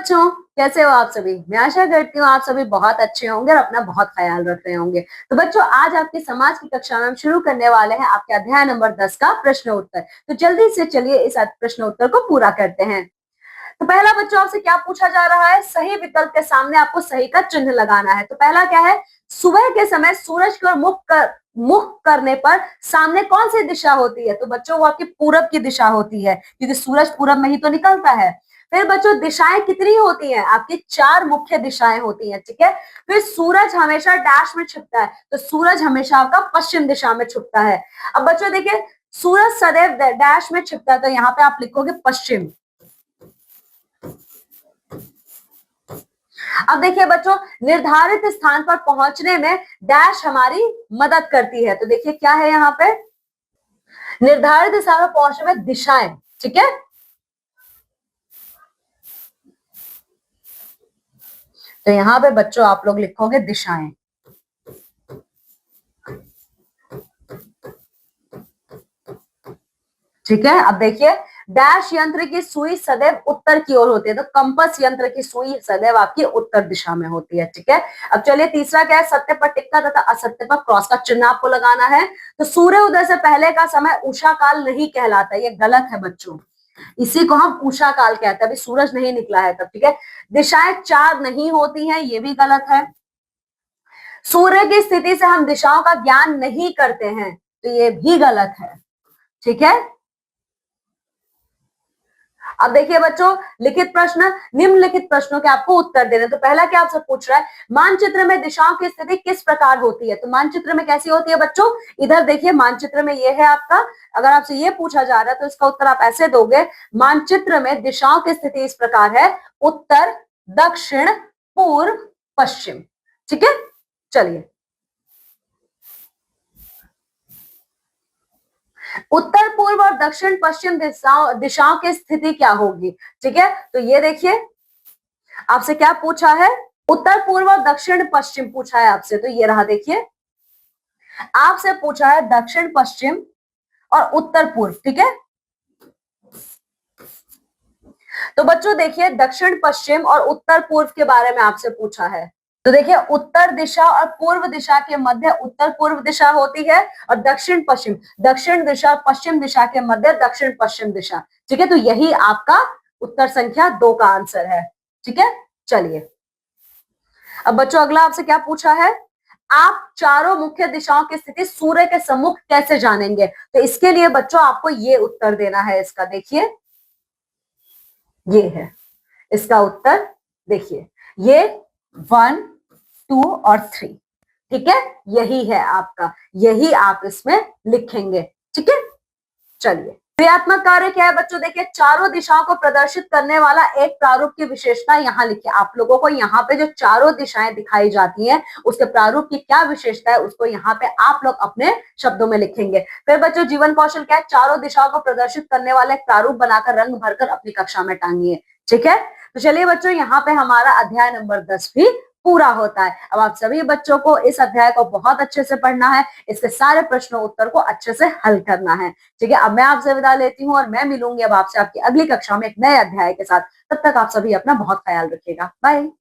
बच्चों, कैसे हो आप सभी। मैं आशा करती हूँ आप सभी बहुत अच्छे होंगे और अपना बहुत ख्याल रख रहे होंगे। तो बच्चों, आज आपके समाज की कक्षा में हम शुरू करने वाले हैं आपके अध्याय नंबर 10 का प्रश्न उत्तर। तो जल्दी से चलिए इस प्रश्न उत्तर को पूरा करते हैं। तो पहला बच्चों, आपसे क्या पूछा जा रहा है, सही विकल्प के सामने आपको सही का चिन्ह लगाना है। तो पहला क्या है, सुबह के समय सूरज की ओर मुख करने पर सामने कौन सी दिशा होती है। तो बच्चों, वो आपकी पूरब की दिशा होती है, क्योंकि सूरज पूरब में ही तो निकलता है। फिर बच्चों, दिशाएं कितनी होती हैं, आपकी 4 मुख्य दिशाएं होती हैं, ठीक है। फिर सूरज हमेशा डैश में छिपता है, तो सूरज हमेशा आपका पश्चिम दिशा में छुपता है। अब बच्चों देखिए, सूरज सदैव डैश में छिपता है, तो यहाँ पे आप लिखोगे पश्चिम। अब देखिए बच्चों, निर्धारित स्थान पर पहुंचने में डैश हमारी मदद करती है। तो देखिए क्या है यहाँ पे, निर्धारित स्थान पर पहुंचने में दिशाएं, ठीक है। तो यहाँ पे बच्चों आप लोग लिखोगे दिशाएं। ठीक है। अब देखिए, डैश यंत्र की सुई सदैव उत्तर की ओर होती है, तो कंपस यंत्र की सुई सदैव आपकी उत्तर दिशा में होती है, ठीक है। अब चलिए तीसरा क्या है, सत्य पर टिक्का तथा असत्य पर क्रॉस का चिन्ह आपको लगाना है। तो सूर्य उदय से पहले का समय उषा काल नहीं कहलाता, ये गलत है बच्चों। इसी को हम उषा काल कहते हैं, अभी सूरज नहीं निकला है तब, ठीक है। दिशाएं 4 नहीं होती हैं, ये भी गलत है। सूर्य की स्थिति से हम दिशाओं का ज्ञान नहीं करते हैं, तो ये भी गलत है, ठीक है। अब देखिए बच्चों, लिखित प्रश्न, निम्नलिखित प्रश्नों के आपको उत्तर देने। तो पहला क्या आपसे पूछ रहा है, मानचित्र में दिशाओं की स्थिति किस प्रकार होती है। तो मानचित्र में कैसी होती है बच्चों, इधर देखिए मानचित्र में ये है आपका। अगर आपसे ये पूछा जा रहा है तो इसका उत्तर आप ऐसे दोगे, मानचित्र में दिशाओं की स्थिति इस प्रकार है, उत्तर, दक्षिण, पूर्व, पश्चिम, ठीक है। चलिए, उत्तर, पूर्व और दक्षिण पश्चिम दिशाओं की स्थिति क्या होगी, ठीक है। तो ये देखिए, आपसे क्या पूछा है, उत्तर, पूर्व और दक्षिण पश्चिम पूछा है आपसे। तो ये रहा, देखिए आपसे पूछा है दक्षिण पश्चिम और उत्तर पूर्व, ठीक है। तो बच्चों देखिए, दक्षिण पश्चिम और उत्तर पूर्व के बारे में आपसे पूछा है। तो देखिए, उत्तर दिशा और पूर्व दिशा के मध्य उत्तर पूर्व दिशा होती है, और दक्षिण पश्चिम, दक्षिण दिशा और पश्चिम दिशा के मध्य दक्षिण पश्चिम दिशा, ठीक है। तो यही आपका उत्तर संख्या 2 का आंसर है, ठीक है। चलिए, अब बच्चों अगला आपसे क्या पूछा है, आप चारों मुख्य दिशाओं की स्थिति सूर्य के सम्मुख कैसे जानेंगे। तो इसके लिए बच्चों आपको ये उत्तर देना है इसका। देखिए, ये है इसका उत्तर। देखिए, ये 1, 2 और 3, ठीक है, यही है आपका, यही आप इसमें लिखेंगे, ठीक है। चलिए, क्रियात्मक कार्य क्या है बच्चों, देखिए चारों दिशाओं को प्रदर्शित करने वाला एक प्रारूप की विशेषता यहाँ लिखिए। आप लोगों को यहाँ पे जो चारों दिशाएं दिखाई जाती हैं, उसके प्रारूप की क्या विशेषता है, उसको यहाँ पे आप लोग अपने शब्दों में लिखेंगे। फिर बच्चों, जीवन कौशल क्या है, चारों दिशाओं को प्रदर्शित करने वाला एक प्रारूप बनाकर रंग भरकर अपनी कक्षा में टांगिए, ठीक है। तो चलिए बच्चों, यहाँ पे हमारा अध्याय नंबर 10 भी पूरा होता है। अब आप सभी बच्चों को इस अध्याय को बहुत अच्छे से पढ़ना है, इसके सारे प्रश्नों उत्तर को अच्छे से हल करना है, ठीक है। अब मैं आपसे विदा लेती हूँ और मैं मिलूंगी अब आपसे आपकी अगली कक्षा में एक नए अध्याय के साथ। तब तक आप सभी अपना बहुत ख्याल रखिएगा। बाय।